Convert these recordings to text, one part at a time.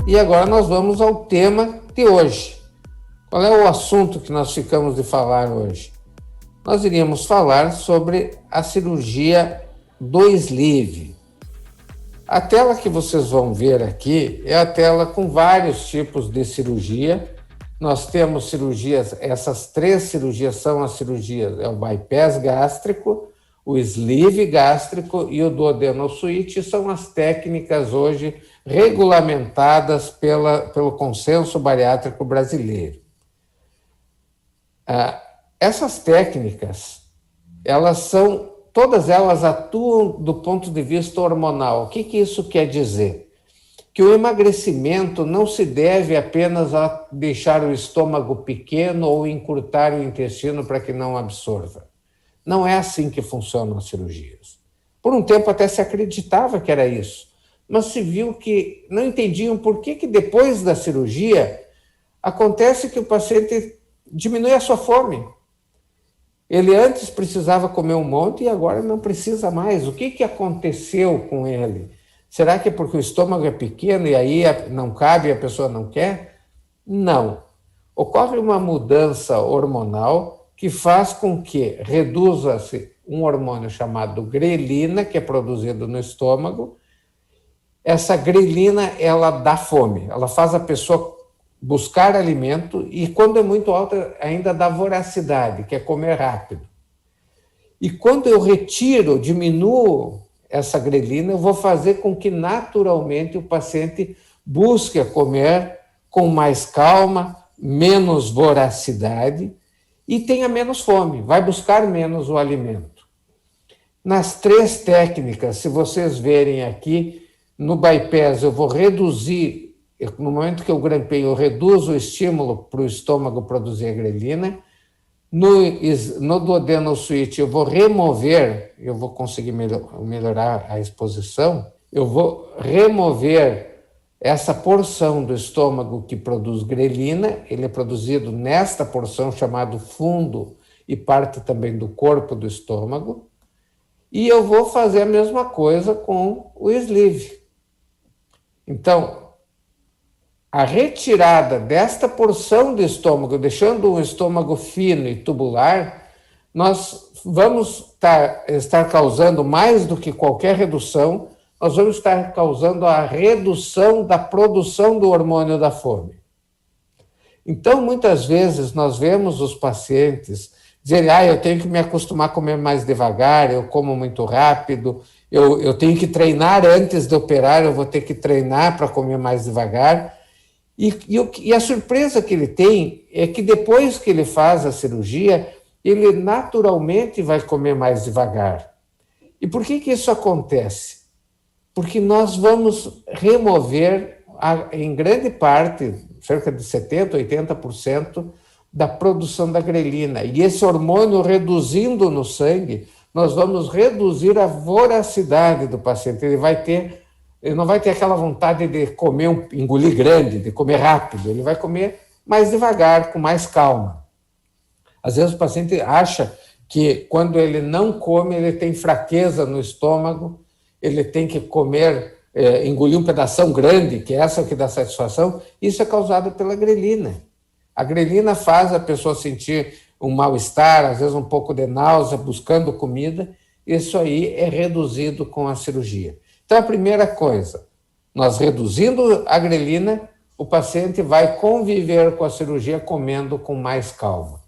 E agora nós vamos ao tema de hoje. Qual é o assunto que nós ficamos de falar hoje? Nós iríamos falar sobre a cirurgia do sleeve. A tela que vocês vão ver aqui é a tela com vários tipos de cirurgia. Nós temos cirurgias, essas três cirurgias são as cirurgias, é o bypass gástrico, o sleeve gástrico e o duodenosuíte, são as técnicas hoje regulamentadas pelo Consenso Bariátrico Brasileiro. Essas técnicas, todas elas atuam do ponto de vista hormonal. O que isso quer dizer? Que o emagrecimento não se deve apenas a deixar o estômago pequeno ou encurtar o intestino para que não absorva. Não é assim que funcionam as cirurgias. Por um tempo até se acreditava que era isso, mas se viu que não entendiam por que depois da cirurgia acontece que o paciente diminui a sua fome. Ele antes precisava comer um monte e agora não precisa mais. O que aconteceu com ele? Será que é porque o estômago é pequeno e aí não cabe e a pessoa não quer? Não. Ocorre uma mudança hormonal que faz com que reduza-se um hormônio chamado grelina, que é produzido no estômago. Essa grelina, ela dá fome, ela faz a pessoa buscar alimento e, quando é muito alta, ainda dá voracidade, que é comer rápido. E quando eu diminuo essa grelina, eu vou fazer com que naturalmente o paciente busque comer com mais calma, menos voracidade e tenha menos fome, vai buscar menos o alimento. Nas três técnicas, se vocês verem aqui, no bypass eu vou reduzir, no momento que eu grampeio, eu reduzo o estímulo para o estômago produzir a grelina. No duodenosuíte eu vou remover, eu vou conseguir melhorar a exposição, eu vou remover essa porção do estômago que produz grelina, ele é produzido nesta porção chamada fundo e parte também do corpo do estômago, e eu vou fazer a mesma coisa com o sleeve. Então, a retirada desta porção do estômago, deixando um estômago fino e tubular, nós vamos estar causando, mais do que qualquer redução, nós vamos estar causando a redução da produção do hormônio da fome. Então, muitas vezes, nós vemos os pacientes dizerem, eu tenho que me acostumar a comer mais devagar, eu como muito rápido, eu tenho que treinar antes de operar, eu vou ter que treinar para comer mais devagar. E a surpresa que ele tem é que depois que ele faz a cirurgia, ele naturalmente vai comer mais devagar. E por que isso acontece? Porque nós vamos remover, em grande parte, cerca de 70%, 80%, da produção da grelina. E esse hormônio reduzindo no sangue, nós vamos reduzir a voracidade do paciente. Ele não vai ter aquela vontade de engolir grande, de comer rápido. Ele vai comer mais devagar, com mais calma. Às vezes o paciente acha que quando ele não come, ele tem fraqueza no estômago, ele tem que engolir um pedação grande, que é essa que dá satisfação. Isso é causado pela grelina. A grelina faz a pessoa sentir um mal-estar, às vezes um pouco de náusea, buscando comida. Isso aí é reduzido com a cirurgia. Então, a primeira coisa, nós reduzindo a grelina, o paciente vai conviver com a cirurgia comendo com mais calma.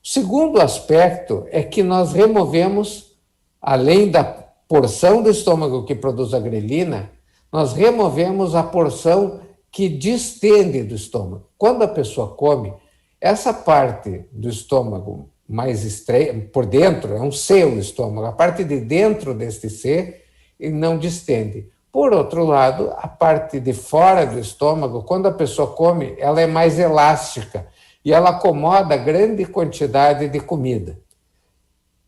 O segundo aspecto é que nós removemos, além da porção do estômago que produz a grelina, nós removemos a porção que distende do estômago. Quando a pessoa come, essa parte do estômago mais estreita, por dentro, é um C o estômago, a parte de dentro deste C, ele não distende. Por outro lado, a parte de fora do estômago, quando a pessoa come, ela é mais elástica e ela acomoda grande quantidade de comida.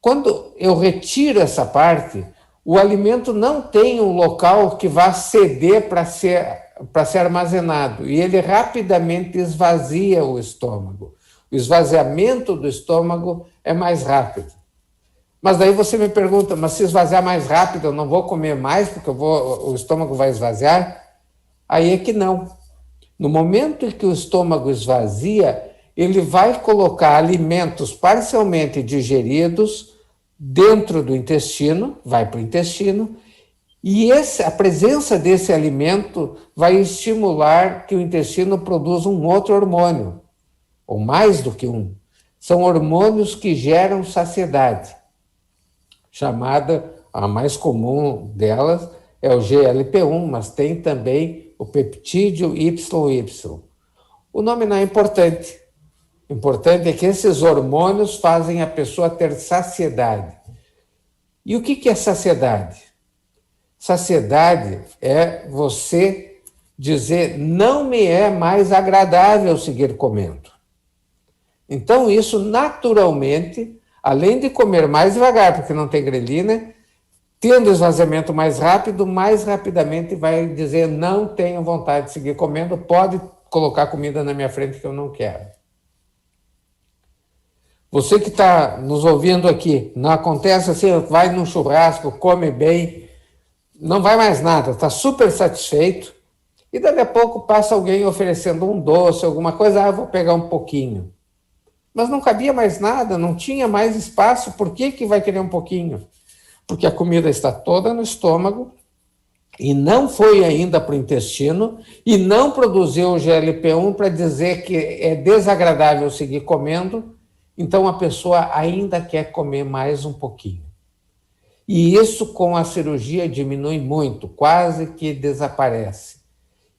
Quando eu retiro essa parte, o alimento não tem um local que vá ceder para ser armazenado e ele rapidamente esvazia o estômago. O esvaziamento do estômago é mais rápido. Mas daí você me pergunta, mas se esvaziar mais rápido, eu não vou comer mais porque o estômago vai esvaziar? Aí é que não. No momento em que o estômago esvazia, ele vai colocar alimentos parcialmente digeridos dentro do intestino, vai para o intestino, e a presença desse alimento vai estimular que o intestino produza um outro hormônio, ou mais do que um. São hormônios que geram saciedade, chamada, a mais comum delas é o GLP-1, mas tem também o peptídeo YY. O nome não é importante. O importante é que esses hormônios fazem a pessoa ter saciedade. E o que é saciedade? Saciedade é você dizer, não me é mais agradável seguir comendo. Então, isso naturalmente, além de comer mais devagar, porque não tem grelina, tendo esvaziamento mais rápido, mais rapidamente vai dizer, não tenho vontade de seguir comendo, pode colocar comida na minha frente que eu não quero. Você que está nos ouvindo aqui, não acontece assim, vai num churrasco, come bem, não vai mais nada, está super satisfeito, e daqui a pouco passa alguém oferecendo um doce, alguma coisa, eu vou pegar um pouquinho. Mas não cabia mais nada, não tinha mais espaço, por que vai querer um pouquinho? Porque a comida está toda no estômago, e não foi ainda para o intestino, e não produziu o GLP-1 para dizer que é desagradável seguir comendo, então a pessoa ainda quer comer mais um pouquinho. E isso com a cirurgia diminui muito, quase que desaparece.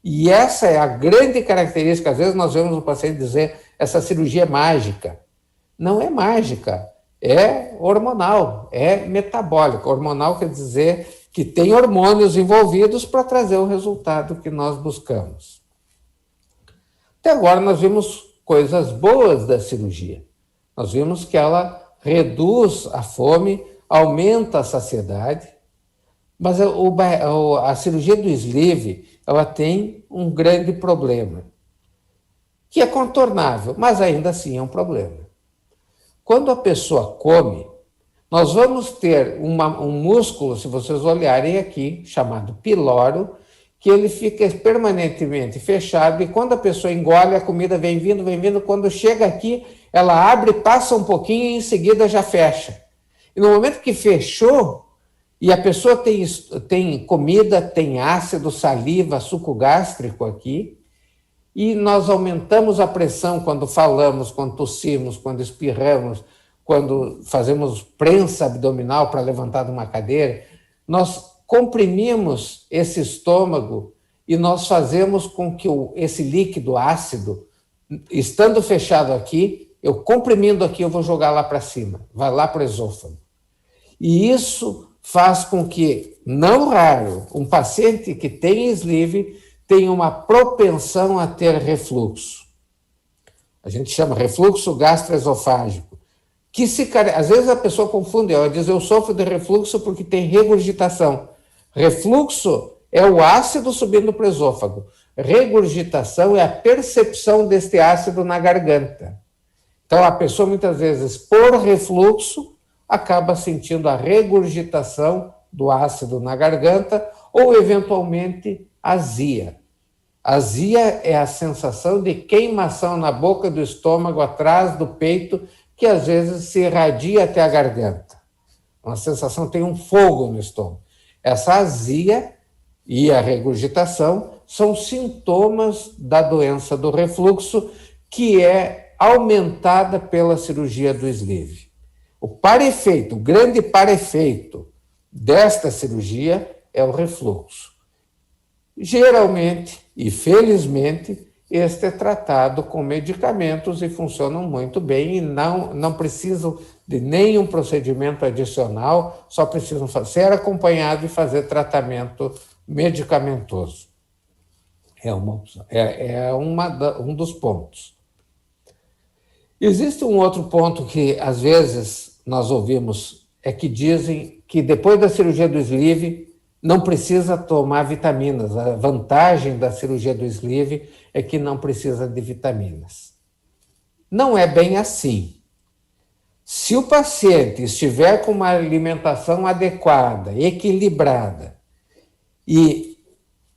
E essa é a grande característica. Às vezes nós vemos o paciente dizer, essa cirurgia é mágica. Não é mágica, é hormonal, é metabólica. Hormonal quer dizer que tem hormônios envolvidos para trazer o resultado que nós buscamos. Até agora nós vimos coisas boas da cirurgia. Nós vimos que ela reduz a fome, aumenta a saciedade, mas a cirurgia do sleeve, ela tem um grande problema, que é contornável, mas ainda assim é um problema. Quando a pessoa come, nós vamos ter um músculo, se vocês olharem aqui, chamado piloro, que ele fica permanentemente fechado, e quando a pessoa engole, a comida vem vindo, quando chega aqui, ela abre, passa um pouquinho e em seguida já fecha. E no momento que fechou, e a pessoa tem comida, tem ácido, saliva, suco gástrico aqui, e nós aumentamos a pressão quando falamos, quando tossimos, quando espirramos, quando fazemos prensa abdominal para levantar de uma cadeira, nós comprimimos esse estômago e nós fazemos com que esse líquido ácido, estando fechado aqui, eu comprimindo aqui, eu vou jogar lá para cima, vai lá para o esôfago. E isso faz com que, não raro, um paciente que tem sleeve tenha uma propensão a ter refluxo. A gente chama refluxo gastroesofágico. Às vezes a pessoa confunde, ela diz, eu sofro de refluxo porque tem regurgitação. Refluxo é o ácido subindo para o esôfago. Regurgitação é a percepção deste ácido na garganta. Então, a pessoa, muitas vezes, por refluxo, acaba sentindo a regurgitação do ácido na garganta ou, eventualmente, azia. Azia é a sensação de queimação na boca do estômago, atrás do peito, que às vezes se irradia até a garganta. Uma sensação, tem um fogo no estômago. Essa azia e a regurgitação são sintomas da doença do refluxo, que é aumentada pela cirurgia do sleeve. O para-efeito, o grande para-efeito desta cirurgia é o refluxo. Geralmente, e felizmente, este é tratado com medicamentos e funcionam muito bem e não precisam de nenhum procedimento adicional, só precisam ser acompanhados e fazer tratamento medicamentoso. É um dos pontos. Existe um outro ponto que, às vezes, nós ouvimos, é que dizem que depois da cirurgia do sleeve não precisa tomar vitaminas. A vantagem da cirurgia do sleeve é que não precisa de vitaminas. Não é bem assim. Se o paciente estiver com uma alimentação adequada, equilibrada, e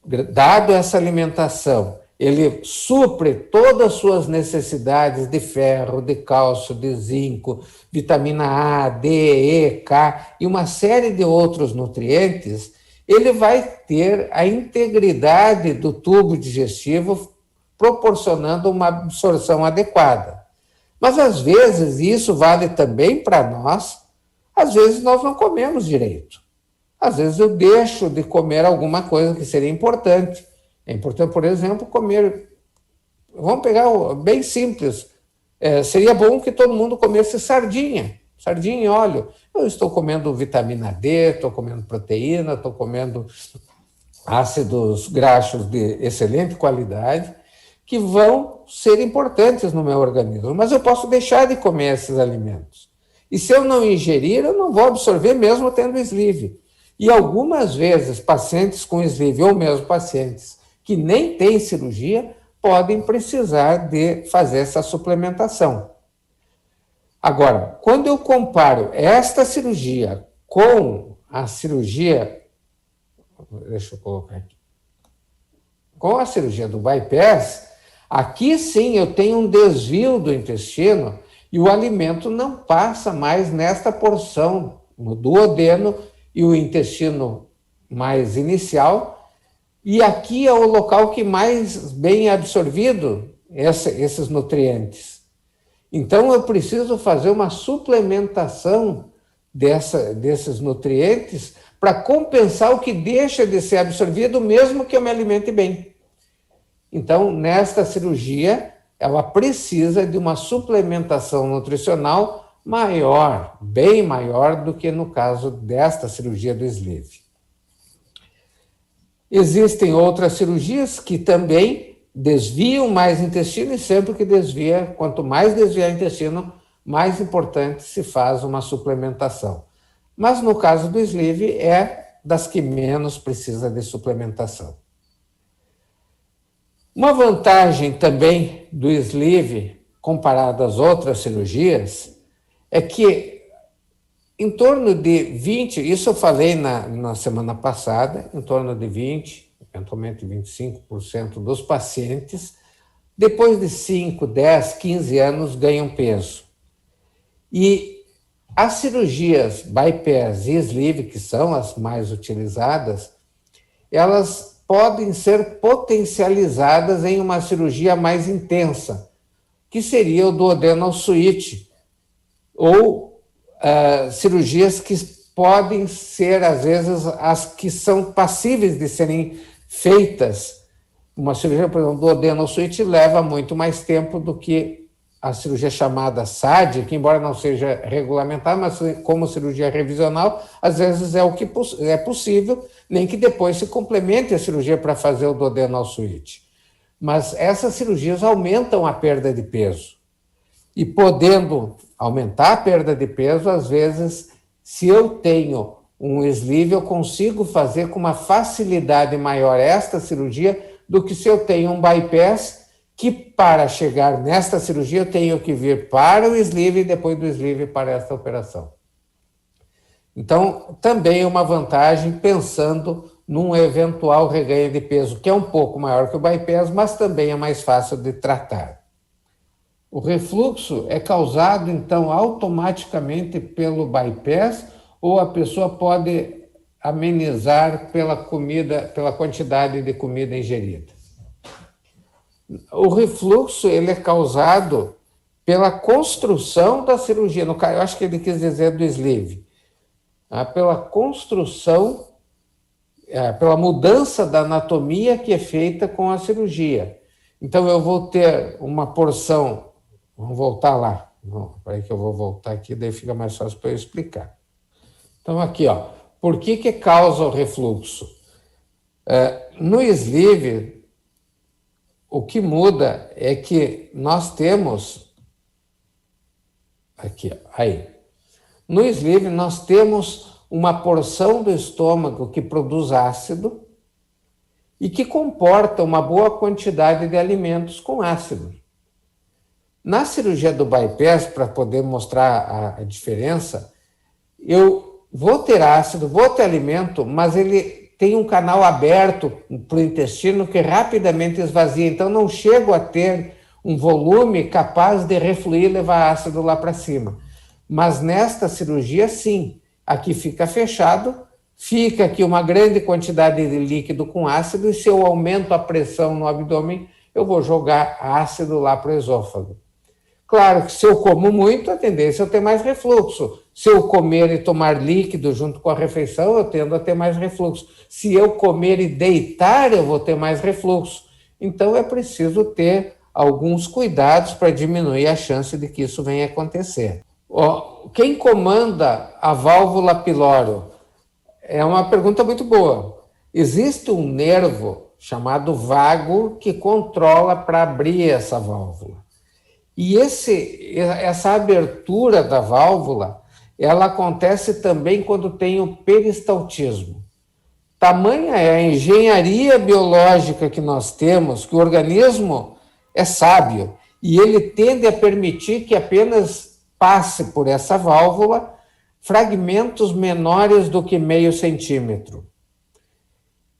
dado essa alimentação, ele supre todas as suas necessidades de ferro, de cálcio, de zinco, vitamina A, D, E, K e uma série de outros nutrientes, ele vai ter a integridade do tubo digestivo proporcionando uma absorção adequada. Mas às vezes, e isso vale também para nós, às vezes nós não comemos direito. Às vezes eu deixo de comer alguma coisa que seria importante. É importante, por exemplo, comer. Vamos pegar bem simples. Seria bom que todo mundo comesse sardinha em óleo. Eu estou comendo vitamina D, estou comendo proteína, estou comendo ácidos graxos de excelente qualidade, que vão ser importantes no meu organismo. Mas eu posso deixar de comer esses alimentos. E se eu não ingerir, eu não vou absorver mesmo tendo sleeve. E algumas vezes, pacientes com sleeve, ou mesmo pacientes que nem têm cirurgia, podem precisar de fazer essa suplementação. Agora, quando eu comparo esta cirurgia com a cirurgia, deixa eu colocar aqui, com a cirurgia do bypass, aqui sim eu tenho um desvio do intestino e o alimento não passa mais nesta porção, no duodeno e o intestino mais inicial, e aqui é o local que mais bem é absorvido esses nutrientes. Então, eu preciso fazer uma suplementação desses nutrientes para compensar o que deixa de ser absorvido, mesmo que eu me alimente bem. Então, nesta cirurgia, ela precisa de uma suplementação nutricional maior, bem maior do que no caso desta cirurgia do sleeve. Existem outras cirurgias que também desviam mais intestino e sempre que desvia, quanto mais desviar intestino, mais importante se faz uma suplementação. Mas no caso do sleeve é das que menos precisa de suplementação. Uma vantagem também do sleeve, comparado às outras cirurgias, é que em torno de 20, isso eu falei na semana passada, em torno de 20, eventualmente 25% dos pacientes, depois de 5, 10, 15 anos, ganham peso. E as cirurgias bypass e sleeve, que são as mais utilizadas, elas podem ser potencializadas em uma cirurgia mais intensa, que seria o duodenal switch, ou cirurgias que podem ser, às vezes, as que são passíveis de serem feitas. Uma cirurgia, por exemplo, do duodenal switch leva muito mais tempo do que a cirurgia chamada SAD, que embora não seja regulamentada, mas como cirurgia revisional, às vezes é o que é possível, nem que depois se complemente a cirurgia para fazer o duodenal switch. Mas essas cirurgias aumentam a perda de peso. E podendo aumentar a perda de peso, às vezes, se eu tenho um sleeve, eu consigo fazer com uma facilidade maior esta cirurgia do que se eu tenho um bypass, que para chegar nesta cirurgia eu tenho que vir para o sleeve e depois do sleeve para esta operação. Então, também é uma vantagem pensando num eventual reganho de peso, que é um pouco maior que o bypass, mas também é mais fácil de tratar. O refluxo é causado, então, automaticamente pelo bypass ou a pessoa pode amenizar pela quantidade de comida ingerida? O refluxo ele é causado pela construção da cirurgia. No caso, eu acho que ele quis dizer do sleeve. Pela construção, pela mudança da anatomia que é feita com a cirurgia. Então, eu vou ter uma porção. Vamos voltar lá. Peraí que eu vou voltar aqui, daí fica mais fácil para eu explicar. Então, aqui, ó. Por que causa o refluxo? No sleeve, o que muda é que nós temos... Aqui, ó, aí. No sleeve, nós temos uma porção do estômago que produz ácido e que comporta uma boa quantidade de alimentos com ácido. Na cirurgia do bypass, para poder mostrar a diferença, eu vou ter ácido, vou ter alimento, mas ele tem um canal aberto para o intestino que rapidamente esvazia, então não chego a ter um volume capaz de refluir e levar ácido lá para cima. Mas nesta cirurgia, sim, aqui fica fechado, fica aqui uma grande quantidade de líquido com ácido, e se eu aumento a pressão no abdômen, eu vou jogar ácido lá para o esôfago. Claro que se eu como muito, a tendência é eu ter mais refluxo. Se eu comer e tomar líquido junto com a refeição, eu tendo a ter mais refluxo. Se eu comer e deitar, eu vou ter mais refluxo. Então é preciso ter alguns cuidados para diminuir a chance de que isso venha a acontecer. Quem comanda a válvula pilório? É uma pergunta muito boa. Existe um nervo chamado vago que controla para abrir essa válvula. E essa abertura da válvula, ela acontece também quando tem o peristaltismo. Tamanha é a engenharia biológica que nós temos, que o organismo é sábio, e ele tende a permitir que apenas passe por essa válvula fragmentos menores do que meio centímetro.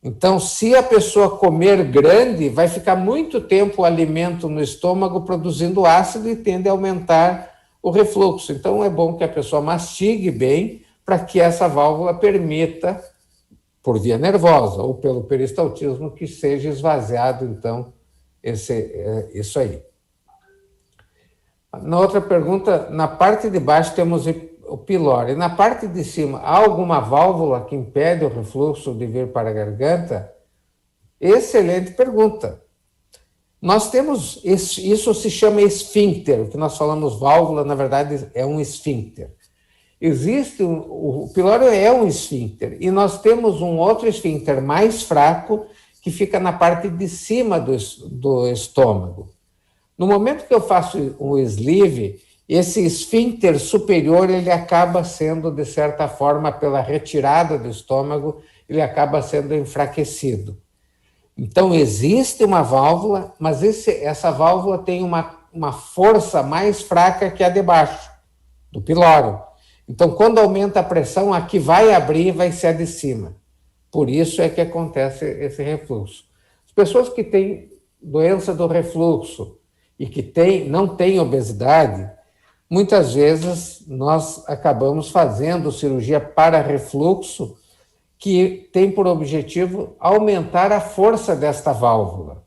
Então, se a pessoa comer grande, vai ficar muito tempo o alimento no estômago produzindo ácido e tende a aumentar o refluxo. Então, é bom que a pessoa mastigue bem para que essa válvula permita, por via nervosa ou pelo peristaltismo, que seja esvaziado, então, isso aí. Na outra pergunta, na parte de baixo temos o pilório. E na parte de cima, há alguma válvula que impede o refluxo de vir para a garganta? Excelente pergunta. Nós temos, isso se chama esfíncter, o que nós falamos válvula, na verdade, é um esfíncter. O pilório é um esfíncter, e nós temos um outro esfíncter mais fraco, que fica na parte de cima do estômago. No momento que eu faço um sleeve, esse esfíncter superior, ele acaba sendo, de certa forma, pela retirada do estômago, ele acaba sendo enfraquecido. Então, existe uma válvula, mas essa válvula tem uma força mais fraca que a de baixo, do pilório. Então, quando aumenta a pressão, a que vai abrir vai ser a de cima. Por isso é que acontece esse refluxo. As pessoas que têm doença do refluxo e que não têm obesidade, muitas vezes nós acabamos fazendo cirurgia para refluxo que tem por objetivo aumentar a força desta válvula.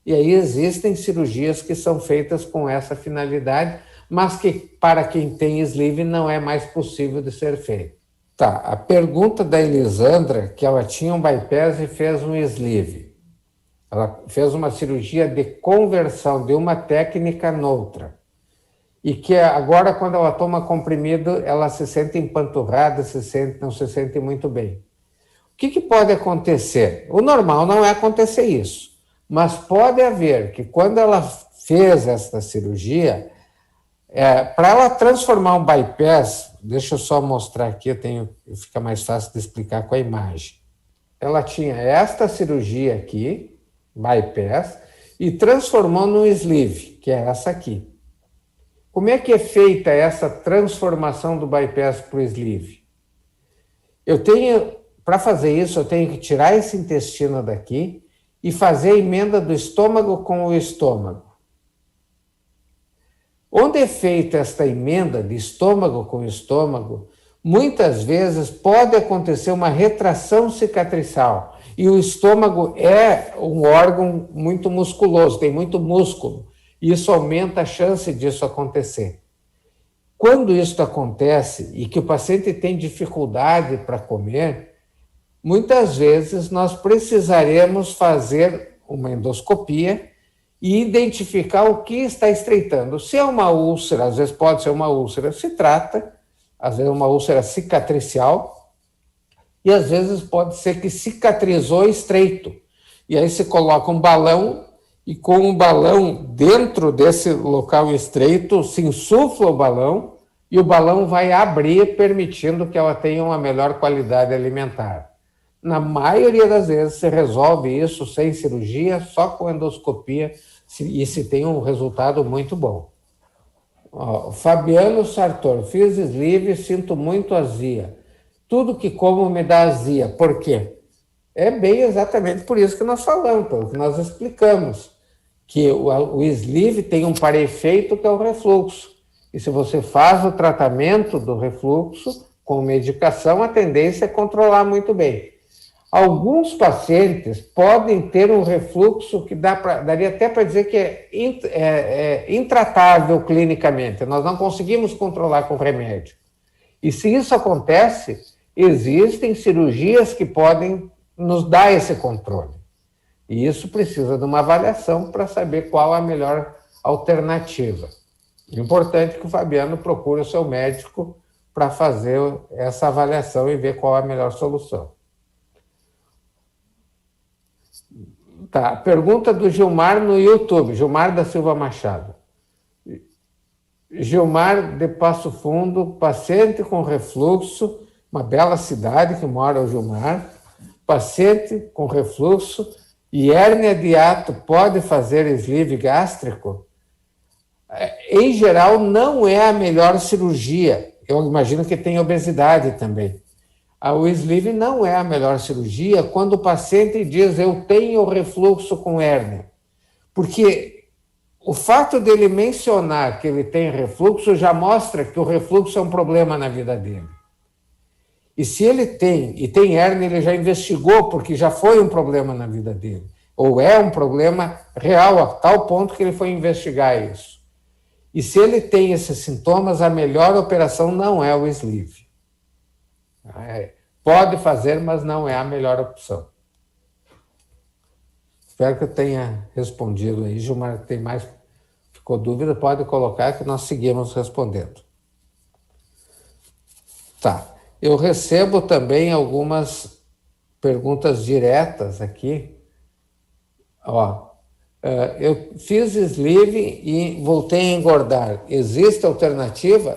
E aí existem cirurgias que são feitas com essa finalidade, mas que para quem tem sleeve não é mais possível de ser feito. Tá, a pergunta da Elisandra, que ela tinha um bypass e fez um sleeve. Ela fez uma cirurgia de conversão de uma técnica noutra. E que agora, quando ela toma comprimido, ela se sente empanturrada, não se sente muito bem. O que pode acontecer? O normal não é acontecer isso, mas pode haver que quando ela fez esta cirurgia, para ela transformar um bypass, deixa eu só mostrar aqui, fica mais fácil de explicar com a imagem. Ela tinha esta cirurgia aqui, bypass, e transformou num sleeve, que é essa aqui. Como é que é feita essa transformação do bypass para o sleeve? Para fazer isso, eu tenho que tirar esse intestino daqui e fazer a emenda do estômago com o estômago. Onde é feita esta emenda de estômago com estômago, muitas vezes pode acontecer uma retração cicatricial. E o estômago é um órgão muito musculoso, tem muito músculo. E isso aumenta a chance disso acontecer. Quando isso acontece e que o paciente tem dificuldade para comer, muitas vezes nós precisaremos fazer uma endoscopia e identificar o que está estreitando. Se é uma úlcera, às vezes pode ser uma úlcera, se trata, às vezes uma úlcera cicatricial, e às vezes pode ser que cicatrizou estreito. E aí se coloca um balão, e com o balão dentro desse local estreito, se insufla o balão, e o balão vai abrir, permitindo que ela tenha uma melhor qualidade alimentar. Na maioria das vezes se resolve isso sem cirurgia, só com endoscopia, e se tem um resultado muito bom. Fabiano Sartor, fiz sleeve, sinto muito azia. Tudo que como me dá azia. Por quê? É bem exatamente por isso que nós falamos, pelo que nós explicamos, que o sleeve tem um para-efeito que é o refluxo. E se você faz o tratamento do refluxo com medicação, a tendência é controlar muito bem. Alguns pacientes podem ter um refluxo que daria até para dizer que é intratável clinicamente, nós não conseguimos controlar com remédio. E se isso acontece, existem cirurgias que podem nos dar esse controle. E isso precisa de uma avaliação para saber qual a melhor alternativa. É importante que o Fabiano procure o seu médico para fazer essa avaliação e ver qual a melhor solução. Tá, pergunta do Gilmar no YouTube, Gilmar da Silva Machado. Gilmar de Passo Fundo, paciente com refluxo, uma bela cidade que mora o Gilmar, paciente com refluxo e hérnia de hiato pode fazer sleeve gástrico? Em geral, não é a melhor cirurgia. Eu imagino que tem obesidade também. O sleeve não é a melhor cirurgia quando o paciente diz eu tenho refluxo com hérnia. Porque o fato dele mencionar que ele tem refluxo já mostra que o refluxo é um problema na vida dele. E se ele tem hérnia, ele já investigou porque já foi um problema na vida dele. Ou é um problema real, a tal ponto que ele foi investigar isso. E se ele tem esses sintomas, a melhor operação não é o sleeve. Pode fazer, mas não é a melhor opção. Espero que eu tenha respondido aí. Gilmar, tem mais? Ficou dúvida? Pode colocar que nós seguimos respondendo. Tá. Eu recebo também algumas perguntas diretas aqui. Eu fiz sleeve e voltei a engordar. Existe alternativa?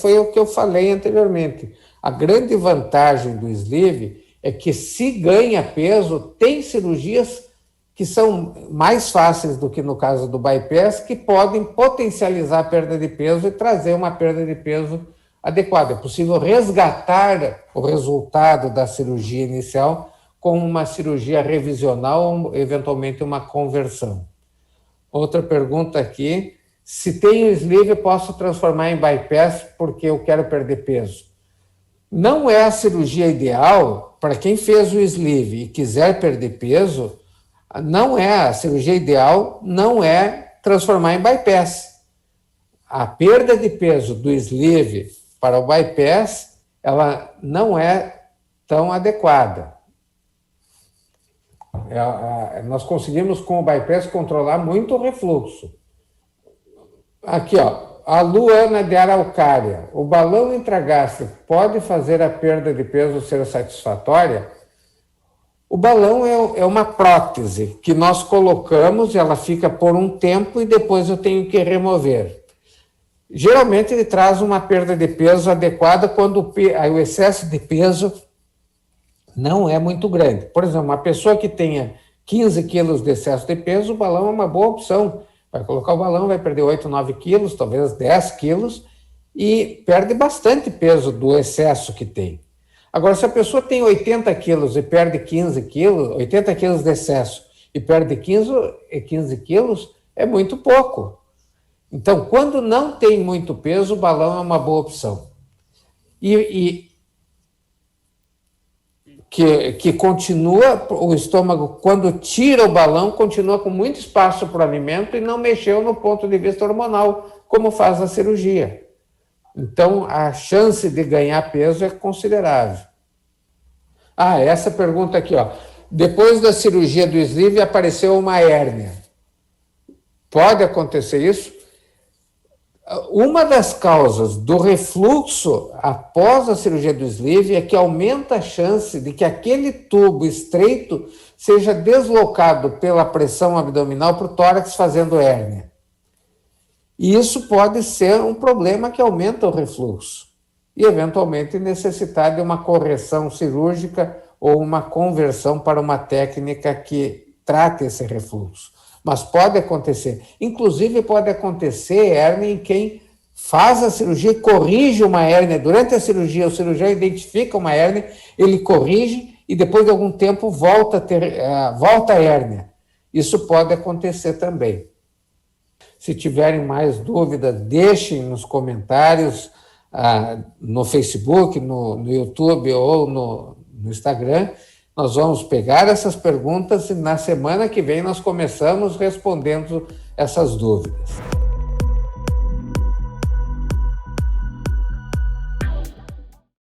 Foi o que eu falei anteriormente. A grande vantagem do sleeve é que, se ganha peso, tem cirurgias que são mais fáceis do que no caso do bypass, que podem potencializar a perda de peso e trazer uma perda de peso adequada. É possível resgatar o resultado da cirurgia inicial com uma cirurgia revisional ou, eventualmente, uma conversão. Outra pergunta aqui: se tenho sleeve, posso transformar em bypass porque eu quero perder peso? Não é a cirurgia ideal para quem fez o sleeve e quiser perder peso. Não é a cirurgia ideal, não é transformar em bypass. A perda de peso do sleeve para o bypass, ela não é tão adequada. Nós conseguimos com o bypass controlar muito o refluxo. Aqui, a Luana de Araucária. O balão intragástrico pode fazer a perda de peso ser satisfatória? O balão é uma prótese que nós colocamos, ela fica por um tempo e depois eu tenho que remover. Geralmente ele traz uma perda de peso adequada quando o excesso de peso não é muito grande. Por exemplo, uma pessoa que tenha 15 quilos de excesso de peso, o balão é uma boa opção. Vai colocar o balão, vai perder 8, 9 quilos, talvez 10 quilos, e perde bastante peso do excesso que tem. Agora, se a pessoa tem 80 quilos e perde 15 quilos, 80 quilos de excesso e perde 15 quilos, é muito pouco. Então, quando não tem muito peso, o balão é uma boa opção. Que continua, o estômago, quando tira o balão, continua com muito espaço para o alimento e não mexeu no ponto de vista hormonal, como faz a cirurgia. Então, a chance de ganhar peso é considerável. Essa pergunta aqui, depois da cirurgia do sleeve apareceu uma hérnia. Pode acontecer isso? Uma das causas do refluxo após a cirurgia do sleeve é que aumenta a chance de que aquele tubo estreito seja deslocado pela pressão abdominal para o tórax, fazendo hérnia. E isso pode ser um problema que aumenta o refluxo e, eventualmente, necessitar de uma correção cirúrgica ou uma conversão para uma técnica que trate esse refluxo. Mas pode acontecer. Inclusive, pode acontecer hérnia em quem faz a cirurgia e corrige uma hérnia. Durante a cirurgia, o cirurgião identifica uma hérnia, ele corrige e depois de algum tempo volta a hérnia. Isso pode acontecer também. Se tiverem mais dúvidas, deixem nos comentários no Facebook, no YouTube ou no Instagram. Nós vamos pegar essas perguntas e na semana que vem nós começamos respondendo essas dúvidas.